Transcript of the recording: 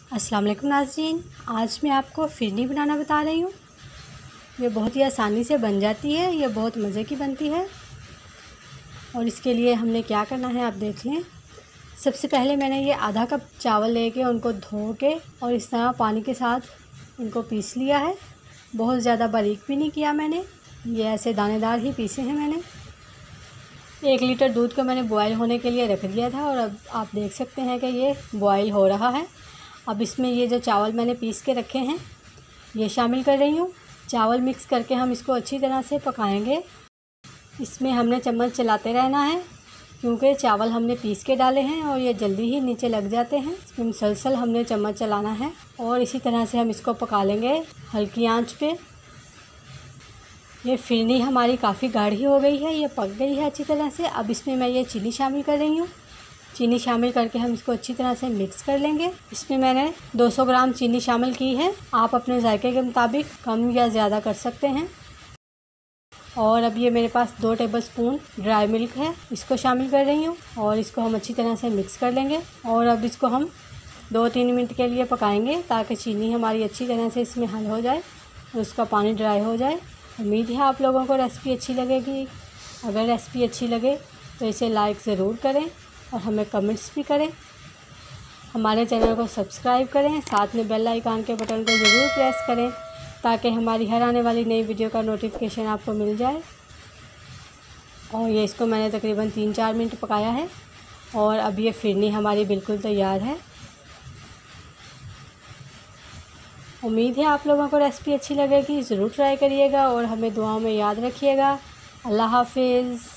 अस्सलाम वालेकुम नाज़रीन, आज मैं आपको फिरनी बनाना बता रही हूँ। ये बहुत ही आसानी से बन जाती है, ये बहुत मज़े की बनती है। और इसके लिए हमने क्या करना है आप देख लें। सबसे पहले मैंने ये आधा कप चावल लेके उनको धो के और इस तरह पानी के साथ इनको पीस लिया है। बहुत ज़्यादा बारीक भी नहीं किया मैंने, ये ऐसे दानेदार ही पीसे हैं मैंने। 1 लीटर दूध को मैंने बॉयल होने के लिए रख दिया था और अब आप देख सकते हैं कि ये बॉयल हो रहा है। अब इसमें ये जो चावल मैंने पीस के रखे हैं ये शामिल कर रही हूँ। चावल मिक्स करके हम इसको अच्छी तरह से पकाएंगे। इसमें हमने चम्मच चलाते रहना है क्योंकि चावल हमने पीस के डाले हैं और ये जल्दी ही नीचे लग जाते हैं। इसमें मुसलसल हमने चम्मच चलाना है और इसी तरह से हम इसको पका लेंगे हल्की आंच पे। ये फिरनी हमारी काफ़ी गाढ़ी हो गई है, ये पक गई है अच्छी तरह से। अब इसमें मैं ये चीनी शामिल कर रही हूँ। चीनी शामिल करके हम इसको अच्छी तरह से मिक्स कर लेंगे। इसमें मैंने 200 ग्राम चीनी शामिल की है, आप अपने जायके के मुताबिक कम या ज़्यादा कर सकते हैं। और अब ये मेरे पास 2 टेबलस्पून ड्राई मिल्क है, इसको शामिल कर रही हूँ और इसको हम अच्छी तरह से मिक्स कर लेंगे। और अब इसको हम 2-3 मिनट के लिए पकाएंगे ताकि चीनी हमारी अच्छी तरह से इसमें हल हो जाए और उसका पानी ड्राई हो जाए। उम्मीद है आप लोगों को रेसिपी अच्छी लगेगी। अगर रेसिपी अच्छी लगे तो इसे लाइक ज़रूर करें और हमें कमेंट्स भी करें। हमारे चैनल को सब्सक्राइब करें, साथ में बेल आइकन के बटन को ज़रूर प्रेस करें ताकि हमारी हर आने वाली नई वीडियो का नोटिफिकेशन आपको मिल जाए। और ये इसको मैंने तकरीबन 3-4 मिनट पकाया है और अब ये फिरनी हमारी बिल्कुल तैयार है। उम्मीद है आप लोगों को रेसिपी अच्छी लगेगी, ज़रूर ट्राई करिएगा और हमें दुआओं में याद रखिएगा। अल्लाह हाफिज़।